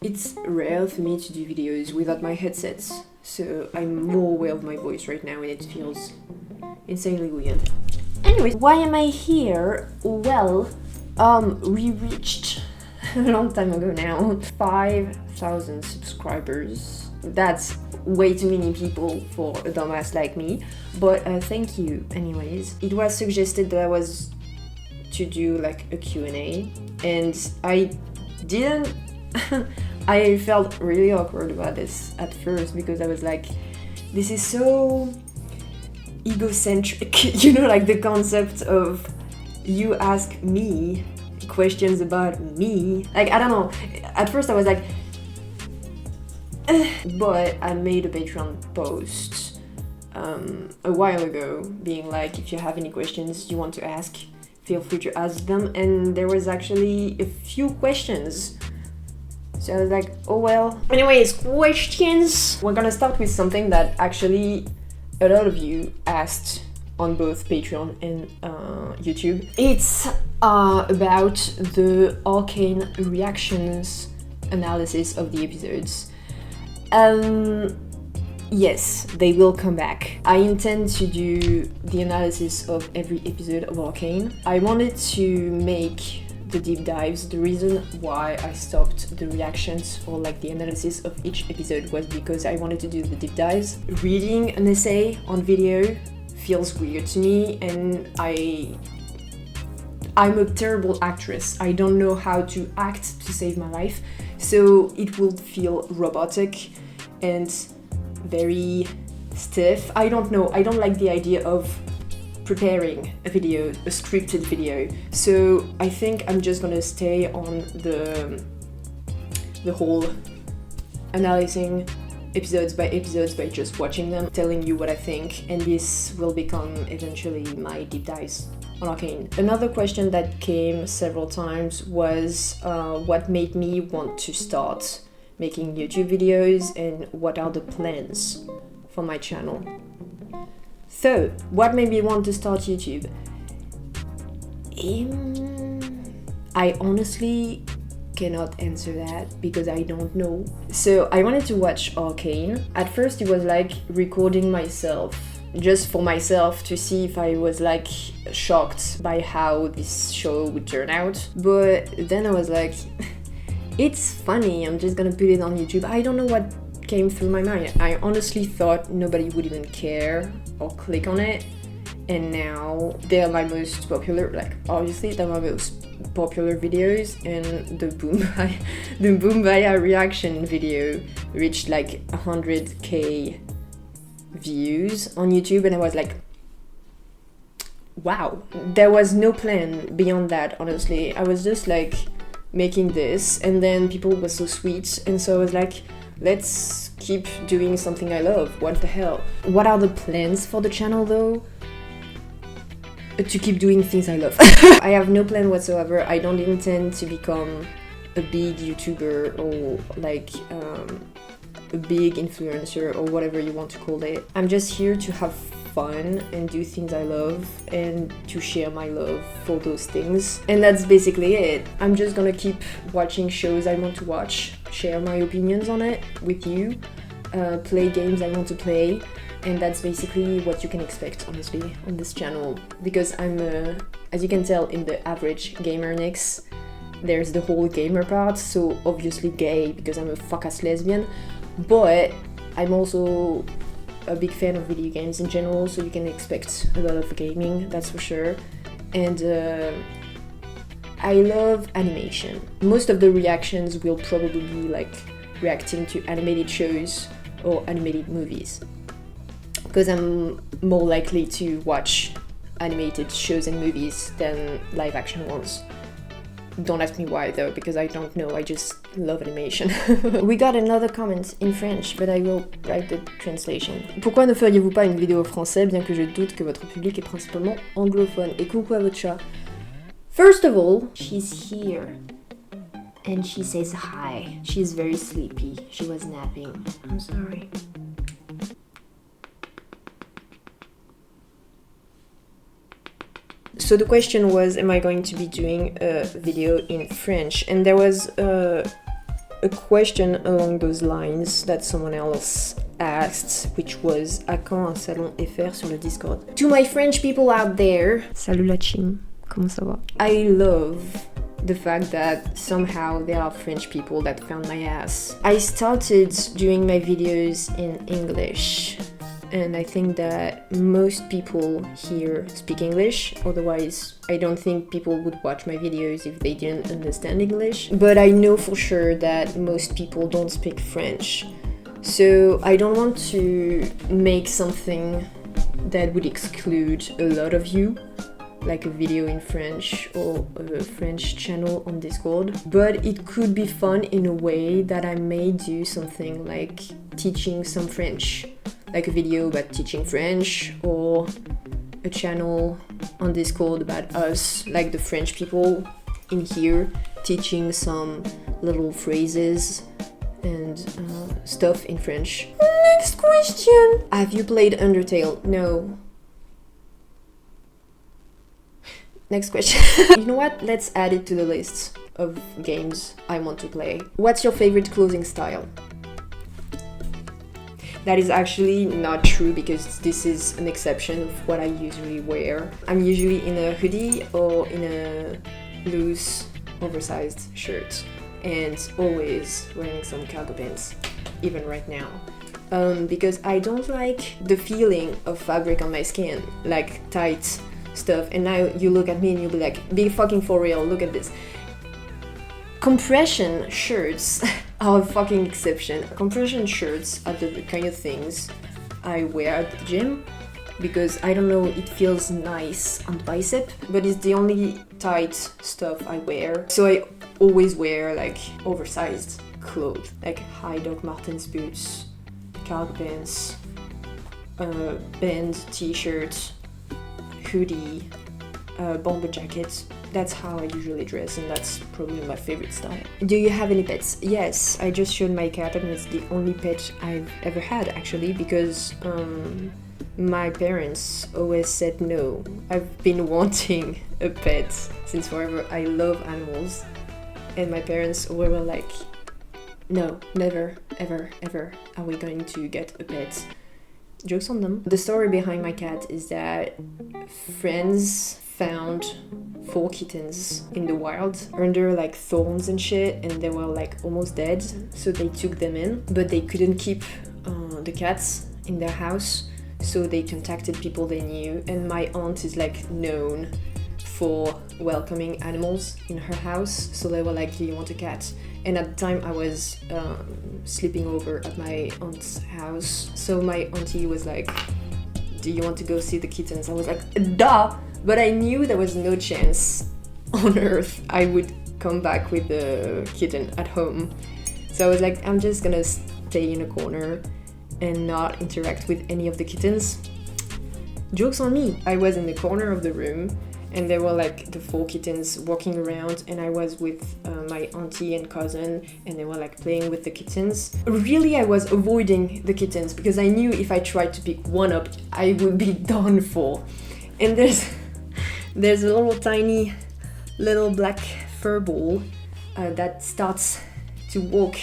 It's rare for me to do videos without my headsets, so I'm more aware of my voice right now and it feels insanely weird. Anyways, why am I here? Well, we reached a long time ago now 5,000 subscribers. That's way too many people for a dumbass like me, but thank you anyways. It was suggested that I was to do like a Q&A, and I didn't I felt really awkward about this at first because I was like, this is so egocentric, you know, like the concept of you ask me questions about me. Like, I don't know, at first I was like, but I made a Patreon post a while ago being like, if you have any questions you want to ask, feel free to ask them, and there was actually a few questions. So I was like, oh well. Anyways, questions! We're gonna start with something that actually a lot of you asked on both Patreon and YouTube. It's about the Arcane reactions analysis of the episodes. Yes, they will come back. I intend to do the analysis of every episode of Arcane. I wanted to make the deep dives. The reason why I stopped the reactions or like the analysis of each episode was because I wanted to do the deep dives. Reading an essay on video feels weird to me, and I'm a terrible actress. I don't know how to act to save my life, so it will feel robotic and very stiff. I don't know, I don't like the idea of preparing a video, a scripted video. So I think I'm just gonna stay on the whole analyzing episodes by just watching them, telling you what I think, and this will become eventually my deep dives on Arcane. Another question that came several times was what made me want to start making YouTube videos and what are the plans for my channel. So, what made me want to start YouTube? I honestly cannot answer that because I don't know. So I wanted to watch Arcane. At first it was like recording myself, just for myself to see if I was like shocked by how this show would turn out. But then I was like, it's funny, I'm just gonna put it on YouTube. I don't know what came through my mind. I honestly thought nobody would even care or click on it, and now they're my most popular, like obviously they're my most popular videos, and the Boombaya reaction video reached like 100k views on YouTube, and I was like, wow. There was no plan beyond that, honestly. I was just like making this, and then people were so sweet, and so I was like, let's keep doing something I love. What the hell? What are the plans for the channel though? To keep doing things I love. I have no plan whatsoever. I don't intend to become a big YouTuber or like a big influencer or whatever you want to call it. I'm just here to have fun and do things I love and to share my love for those things. And that's basically it. I'm just gonna keep watching shows I want to watch, share my opinions on it with you, play games I want to play, and that's basically what you can expect, honestly, on this channel. Because I'm, as you can tell in the average gamer nicks, there's the whole gamer part, so obviously gay because I'm a fuck-ass lesbian, but I'm also a big fan of video games in general, so you can expect a lot of gaming, that's for sure. And I love animation. Most of the reactions will probably be like reacting to animated shows or animated movies, because I'm more likely to watch animated shows and movies than live action ones. Don't ask me why though, because I don't know, I just love animation. We got another comment in French, but I will write the translation. Pourquoi ne feriez-vous pas une vidéo au français, bien que je doute que votre public est principalement anglophone? Et coucou à votre chat. First of all, she's here. And she says hi. She's very sleepy. She was napping. I'm sorry. So the question was, am I going to be doing a video in French? And there was a a question along those lines that someone else asked, which was à quand un salon FR sur le Discord. To my French people out there, salut la chim, comment ça va? I love the fact that somehow there are French people that found my ass. I started doing my videos in English, and I think that most people here speak English, otherwise I don't think people would watch my videos if they didn't understand English. But I know for sure that most people don't speak French, so I don't want to make something that would exclude a lot of you, like a video in French or a French channel on Discord, but it could be fun in a way that I may do something like teaching some French, like a video about teaching French, or a channel on Discord about us, like the French people in here, teaching some little phrases and stuff in French. Next question! Have you played Undertale? No. Next question. You know what? Let's add it to the list of games I want to play. What's your favorite clothing style? That is actually not true because this is an exception of what I usually wear. I'm usually in a hoodie or in a loose, oversized shirt, and always wearing some cargo pants, even right now. Because I don't like the feeling of fabric on my skin, like tight stuff, and now you look at me and you'll be like, be fucking for real, look at this. Compression shirts are a fucking exception. Compression shirts are the kind of things I wear at the gym because I don't know, it feels nice on the bicep, but it's the only tight stuff I wear. So I always wear like oversized clothes, like high Doc Martens boots, cargo pants, band t-shirt, hoodie, bomber jacket. That's how I usually dress, and that's probably my favorite style. Do you have any pets? Yes, I just showed my cat, and it's the only pet I've ever had actually, because my parents always said no. I've been wanting a pet since forever. I love animals, and my parents were like, no, never, ever, ever are we going to get a pet. Jokes on them. The story behind my cat is that friends found 4 kittens in the wild under like thorns and shit, and they were like almost dead, so they took them in, but they couldn't keep the cats in their house, so they contacted people they knew, and my aunt is like known for welcoming animals in her house, so they were like, do you want a cat? And at the time I was sleeping over at my aunt's house, so my auntie was like, do you want to go see the kittens? I was like, duh! But I knew there was no chance on earth I would come back with the kitten at home. So I was like, I'm just gonna stay in a corner and not interact with any of the kittens. Joke's on me. I was in the corner of the room, and there were like the 4 kittens walking around, and I was with my auntie and cousin, and they were like playing with the kittens. Really, I was avoiding the kittens because I knew if I tried to pick one up, I would be done for. And there's a little tiny little black fur ball that starts to walk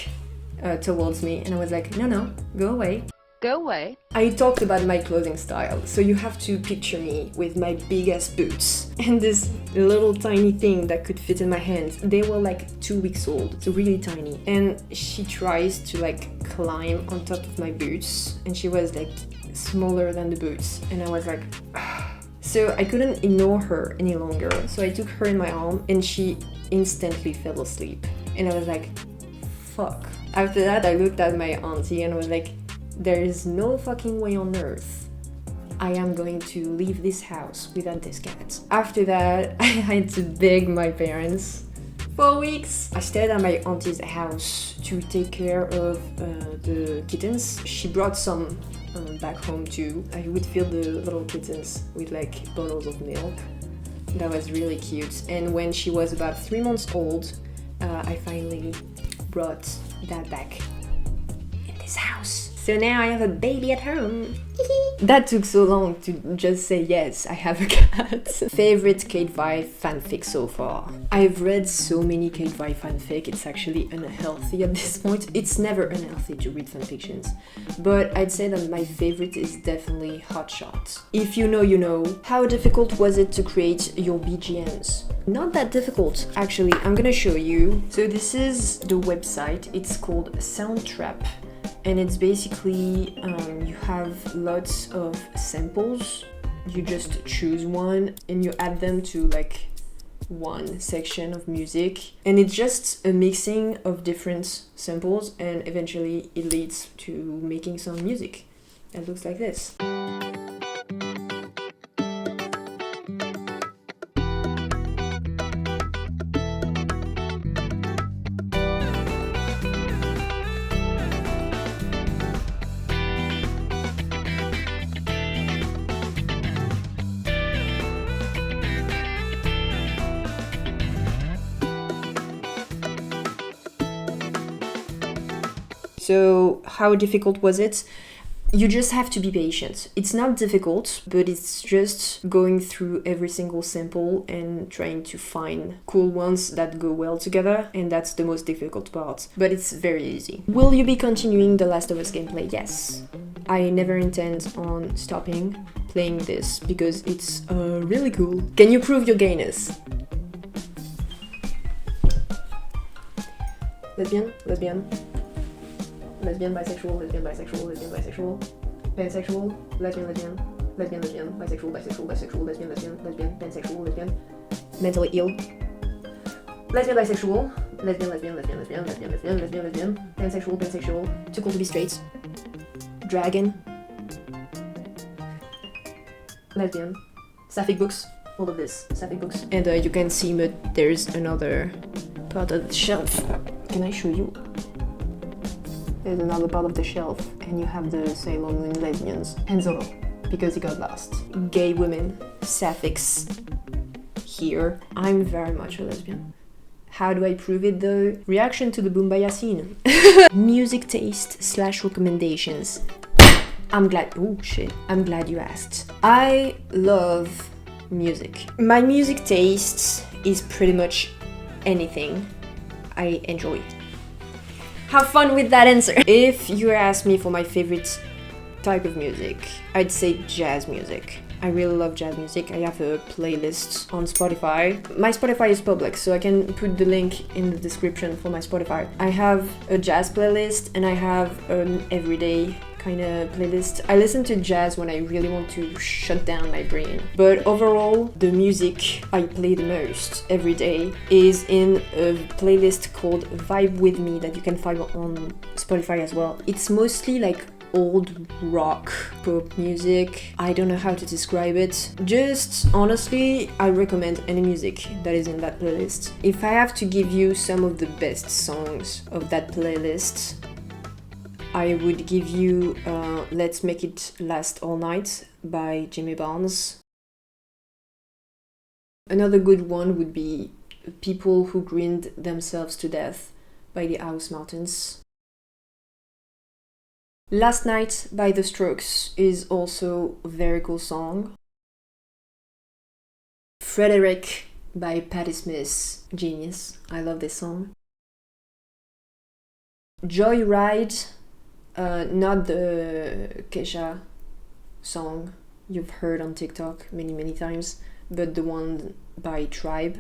towards me, and I was like, no, go away. Go away. I talked about my clothing style, so you have to picture me with my big ass boots and this little tiny thing that could fit in my hands. They were like 2 weeks old, so really tiny. And she tries to like climb on top of my boots, and she was like smaller than the boots, and I was like, so I couldn't ignore her any longer. So I took her in my arm, and she instantly fell asleep. And I was like, fuck. After that, I looked at my auntie and I was like, there is no fucking way on earth I am going to leave this house without this cat. After that, I had to beg my parents. 4 weeks! I stayed at my auntie's house to take care of the kittens. She brought some back home too. I would feed the little kittens with like bottles of milk. That was really cute. And when she was about 3 months old, I finally brought that back in this house. So now I have a baby at home. That took so long to just say yes, I have a cat. Favorite caitvi fanfic so far? I've read so many caitvi fanfic, it's actually unhealthy at this point. It's never unhealthy to read fanfictions. But I'd say that my favorite is definitely Hotshot. If you know, you know. How difficult was it to create your BGMs? Not that difficult, actually. I'm gonna show you. So this is the website, it's called Soundtrap. And it's basically, you have lots of samples, you just choose one and you add them to like one section of music, and it's just a mixing of different samples, and eventually it leads to making some music that looks like this. So how difficult was it? You just have to be patient. It's not difficult, but it's just going through every single sample and trying to find cool ones that go well together, and that's the most difficult part. But it's very easy. Will you be continuing The Last of Us gameplay? Yes. I never intend on stopping playing this because it's really cool. Can you prove your gayness? Lesbian? Lesbian? Lesbian, bisexual, lesbian, bisexual, lesbian, bisexual, pansexual, lesbian, lesbian, lesbian, lesbian, bisexual, bisexual, bisexual, lesbian, lesbian, lesbian, pansexual, lesbian, mentally ill, lesbian, bisexual, lesbian, lesbian, lesbian, lesbian, lesbian, lesbian, lesbian, lesbian, pansexual, pansexual, too cool to be straight, dragon, lesbian, sapphic books, all of this, sapphic books. And you can see, but there's another part of the shelf. Can I show you? There's another part of the shelf, and you have the Sailor Moon lesbians. And Zoro, because he got lost. Gay women, sapphics. Here, I'm very much a lesbian. How do I prove it though? Reaction to the Boombaya scene. Music taste / recommendations. I'm glad you asked. I love music. My music taste is pretty much anything I enjoy. Have fun with that answer. If you ask me for my favorite type of music, I'd say jazz music. I really love jazz music. I have a playlist on Spotify. My Spotify is public, so I can put the link in the description for my Spotify. I have a jazz playlist and I have an everyday kind of playlist. I listen to jazz when I really want to shut down my brain. But overall, the music I play the most every day is in a playlist called Vibe With Me that you can find on Spotify as well. It's mostly like old rock, pop music. I don't know how to describe it. Just honestly, I recommend any music that is in that playlist. If I have to give you some of the best songs of that playlist, I would give you Let's Make It Last All Night by Jimmy Barnes. Another good one would be People Who Grinned Themselves to Death by the House Martins. Last Night by The Strokes is also a very cool song. Frederick by Patti Smith, genius. I love this song. Joyride, not the Kesha song you've heard on TikTok many times, but the one by Tribe.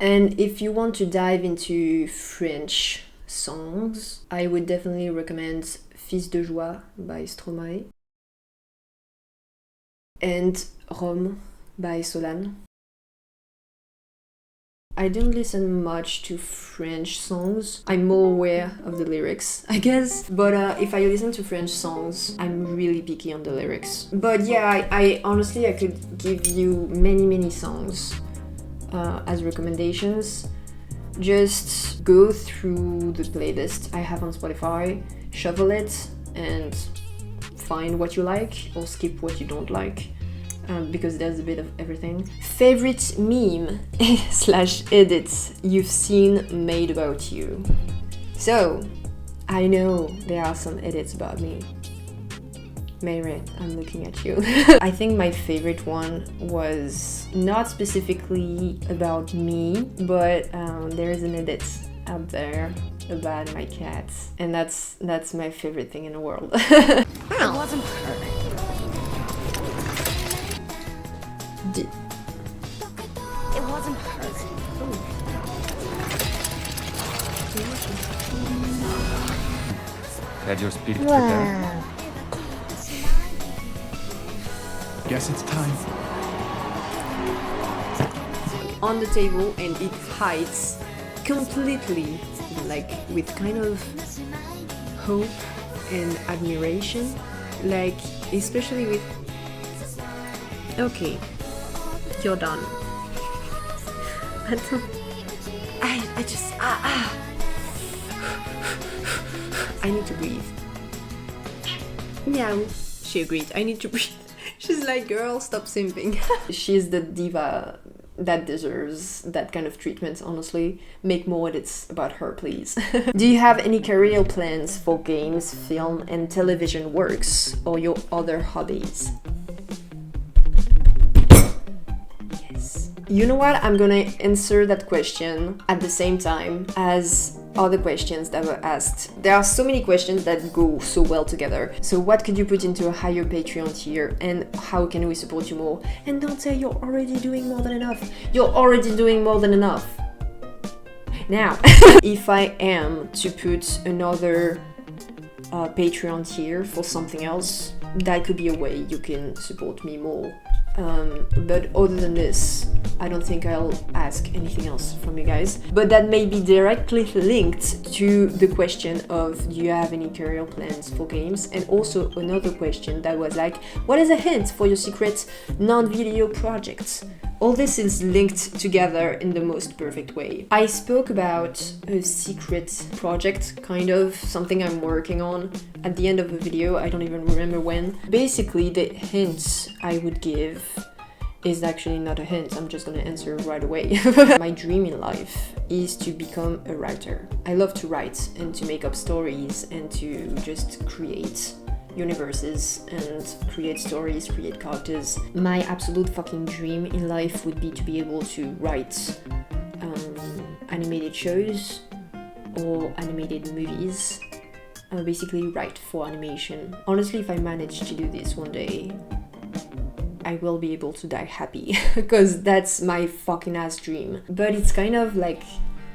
And if you want to dive into French songs, I would definitely recommend Fils de Joie by Stromae and Rome by Solane. I don't listen much to French songs. I'm more aware of the lyrics, I guess. But if I listen to French songs, I'm really picky on the lyrics. But yeah, I honestly, I could give you many songs as recommendations. Just go through the playlist I have on Spotify, shuffle it, and find what you like or skip what you don't like. Because there's a bit of everything. Favorite meme / edit you've seen made about you. So, I know there are some edits about me. Mary, I'm looking at you. I think my favorite one was not specifically about me, but there is an edit out there about my cat, and that's my favorite thing in the world. It wasn't perfect. It wasn't perfect. Had your spirit prepared? Guess it's time. On the table, and it hides completely, like with kind of hope and admiration, like especially with okay, you're done. I just I need to breathe. Meow. She agreed. I need to breathe. She's like, girl, stop simping. She's the diva that deserves that kind of treatment, honestly. Make more edits about her, please. Do you have any career plans for games, film, and television works, or your other hobbies? Yes. You know what? I'm gonna answer that question at the same time as other questions that were asked. There are so many questions that go so well together. So what could you put into a higher Patreon tier, and how can we support you more? And don't say you're already doing more than enough. You're already doing more than enough. Now, if I am to put another Patreon tier for something else, that could be a way you can support me more. But other than this, I don't think I'll ask anything else from you guys. But that may be directly linked to the question of, do you have any career plans for games? And also another question that was like, what is a hint for your secret non-video projects? All this is linked together in the most perfect way. I spoke about a secret project, kind of, something I'm working on at the end of a video, I don't even remember when. Basically, the hint I would give is actually not a hint, I'm just gonna answer right away. My dream in life is to become a writer. I love to write and to make up stories and to just create universes and create stories, create characters. My absolute fucking dream in life would be to be able to write animated shows or animated movies. Basically write for animation. Honestly, if I manage to do this one day, I will be able to die happy because that's my fucking ass dream. But it's kind of like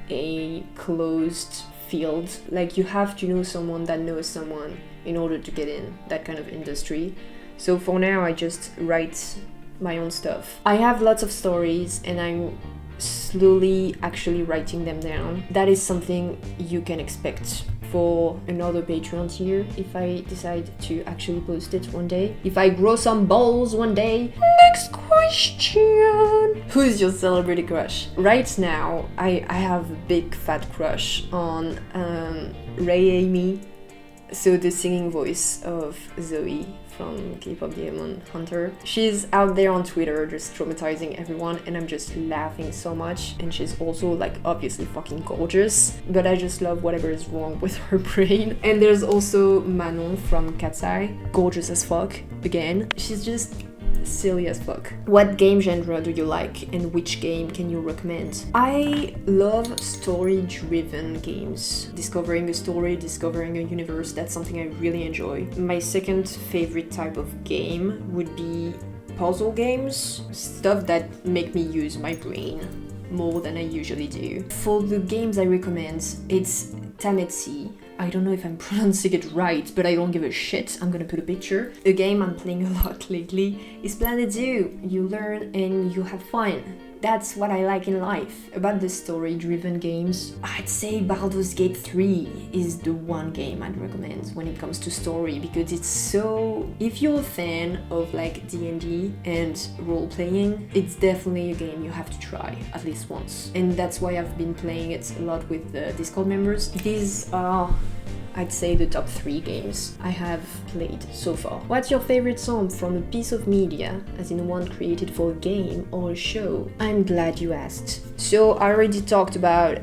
a closed field. Like you have to know someone that knows someone in order to get in that kind of industry. So for now, I just write my own stuff. I have lots of stories and I'm slowly actually writing them down. That is something you can expect for another Patreon tier if I decide to actually post it one day. If I grow some balls one day. Next question. Who's your celebrity crush? Right now, I have a big fat crush on Ray Amy. So the singing voice of Zoe from K-pop Demon Hunter. She's out there on Twitter just traumatizing everyone and I'm just laughing so much, and she's also like obviously fucking gorgeous, but I just love whatever is wrong with her brain. And there's also Manon from caitvi, gorgeous as fuck, again. She's just silly as fuck. What game genre do you like and which game can you recommend? I love story-driven games. Discovering a story, discovering a universe, that's something I really enjoy. My second favorite type of game would be puzzle games, stuff that make me use my brain more than I usually do. For the games I recommend, it's Tametsi. I don't know if I'm pronouncing it right, but I don't give a shit. I'm gonna put a picture. A game I'm playing a lot lately is Planet Zoo. You learn and you have fun. That's what I like in life. About the story-driven games, I'd say Baldur's Gate 3 is the one game I'd recommend when it comes to story, because it's so... If you're a fan of like D&D and role-playing, it's definitely a game you have to try at least once. And that's why I've been playing it a lot with the Discord members. These are, I'd say, the top 3 games I have played so far. What's your favorite song from a piece of media, as in one created for a game or a show? I'm glad you asked. So I already talked about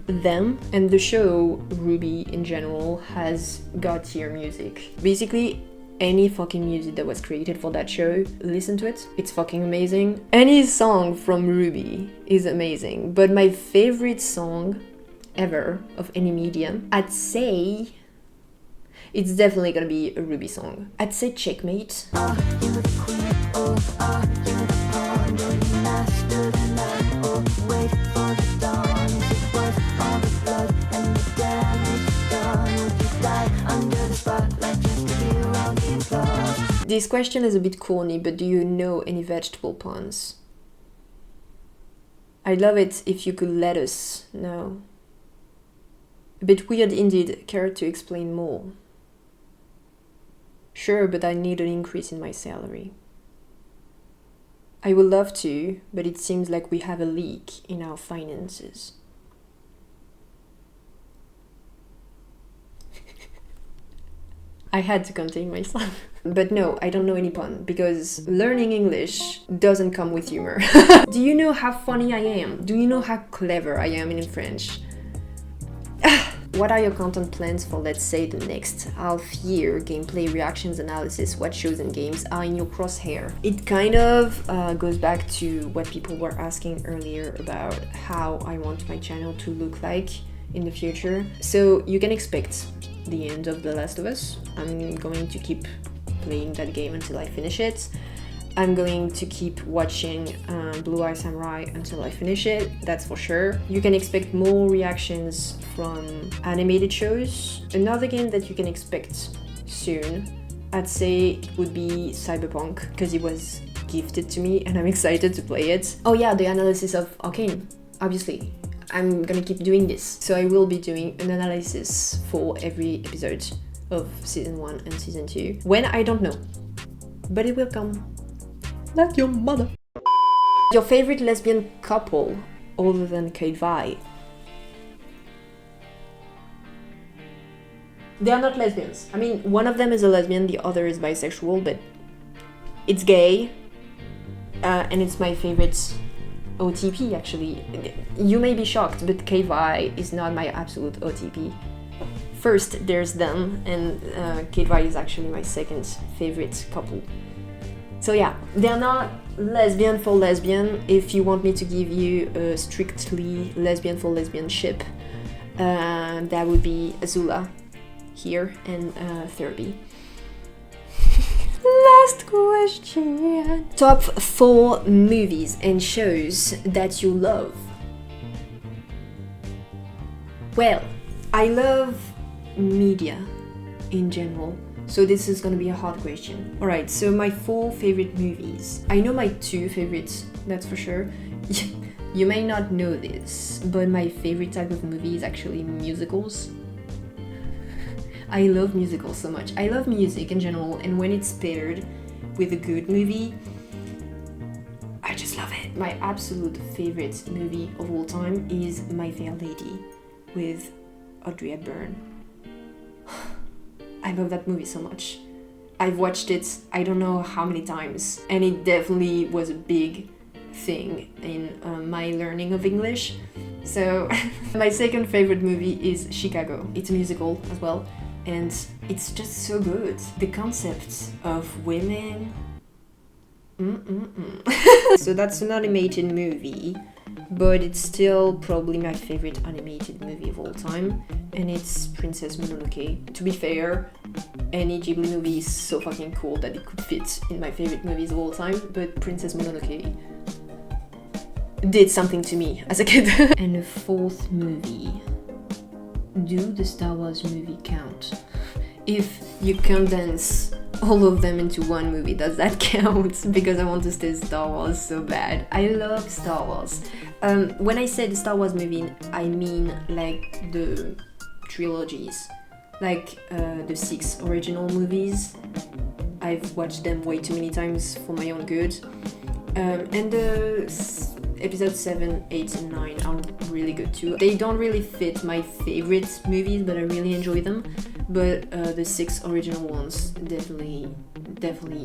them, and the show Ruby in general has god tier music. Basically, any fucking music that was created for that show, listen to it, it's fucking amazing. Any song from Ruby is amazing, but my favorite song ever of any medium, I'd say it's definitely gonna be a Ruby song. I'd say Checkmate. This question is a bit corny, but do you know any vegetable puns? I'd love it if you could let us know. A bit weird indeed, care to explain more? Sure, but I need an increase in my salary. I would love to, but it seems like we have a leak in our finances. I had to contain myself. But no, I don't know any pun, because learning English doesn't come with humor. Do you know how funny I am? Do you know how clever I am in French? What are your content plans for, let's say, the next half year? Gameplay, reactions, analysis, what shows and games are in your crosshair? It kind of goes back to what people were asking earlier about how I want my channel to look like in the future. So you can expect the end of The Last of Us. I'm going to keep playing that game until I finish it. I'm going to keep watching Blue Eye Samurai until I finish it, that's for sure. You can expect more reactions from animated shows. Another game that you can expect soon, I'd say it would be Cyberpunk, because it was gifted to me and I'm excited to play it. Oh yeah, the analysis of Arcane, obviously. I'm gonna keep doing this. So I will be doing an analysis for every episode of season 1 and season 2. When, I don't know, but it will come. Like your mother. Your favorite lesbian couple other than caitvi? They are not lesbians. I mean, one of them is a lesbian, the other is bisexual, but it's gay, and it's my favorite OTP actually. You may be shocked, but caitvi is not my absolute OTP. First, there's them, and caitvi is actually my second favorite couple. So yeah, they're not lesbian for lesbian. If you want me to give you a strictly lesbian for lesbian ship, that would be Azula here and Therapy. Last question. Top 4 movies and shows that you love. Well, I love media in general, so this is gonna be a hard question. Alright, so my 4 favorite movies. I know my 2 favorites, that's for sure. You may not know this, but my favorite type of movie is actually musicals. I love musicals so much. I love music in general, and when it's paired with a good movie, I just love it. My absolute favorite movie of all time is My Fair Lady with Audrey Hepburn. I love that movie so much. I've watched it I don't know how many times, and it definitely was a big thing in my learning of English. So my second favorite movie is Chicago. It's a musical as well, and it's just so good. The concept of women. So that's an animated movie, but it's still probably my favorite animated movie of all time, and it's Princess Mononoke. To be fair, any Ghibli movie is so fucking cool that it could fit in my favorite movies of all time, but Princess Mononoke did something to me as a kid. And the 4th movie. Do the Star Wars movie count? If you condense all of them into one movie, does that count? Because I want to say Star Wars so bad. I love Star Wars. When I say the Star Wars movie, I mean like the trilogies, like the 6 original movies. I've watched them way too many times for my own good. And the episodes 7, 8, and 9 are really good too. They don't really fit my favorite movies, but I really enjoy them. But the 6 original ones definitely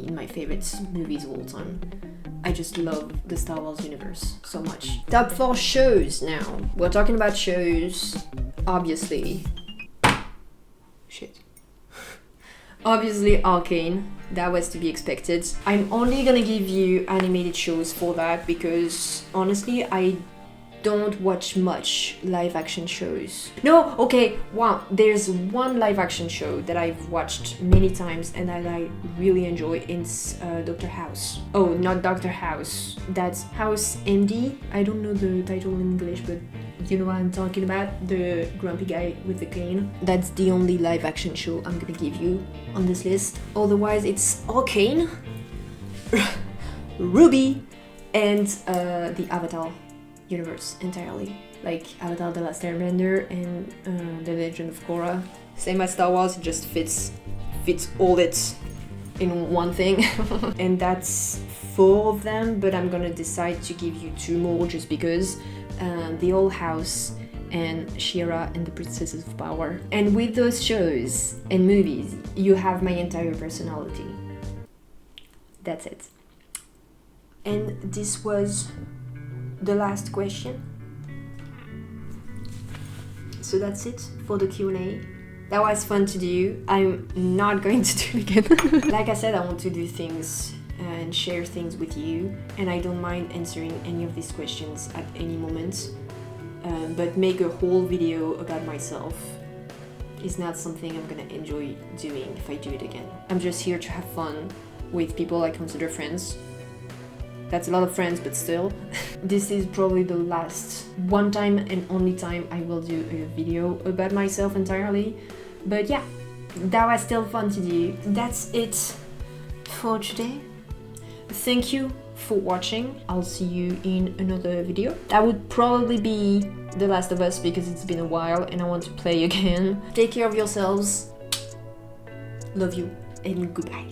in my favorite movies of all time. I just love the Star Wars universe so much. Top 4 shows now. We're talking about shows, obviously. Shit. Obviously Arcane, that was to be expected. I'm only gonna give you animated shows for that because honestly I don't watch much live action shows. No, okay, wow, there's one live action show that I've watched many times and that I really enjoy. It's Dr. House. Oh, not Dr. House, that's House MD. I don't know the title in English, but you know what I'm talking about, the grumpy guy with the cane. That's the only live action show I'm gonna give you on this list. Otherwise it's Arcane, Ruby, and the Avatar universe entirely. Like Avatar The Last Airbender and The Legend of Korra. Same as Star Wars, it just fits all it in one thing. And that's 4 of them, but I'm gonna decide to give you 2 more just because. The Old House and She-Ra and the Princesses of Power. And with those shows and movies, you have my entire personality. That's it. And this was the last question. So that's it for the Q&A. That was fun to do. I'm not going to do it again. Like I said, I want to do things and share things with you, and I don't mind answering any of these questions at any moment, but make a whole video about myself is not something I'm gonna enjoy doing if I do it again. I'm just here to have fun with people I consider friends. That's a lot of friends, but still. This is probably the last one time and only time I will do a video about myself entirely, but yeah, that was still fun to do. That's it for today. Thank you for watching. I'll see you in another video. That would probably be The Last of Us because it's been a while and I want to play again. Take care of yourselves. Love you and goodbye.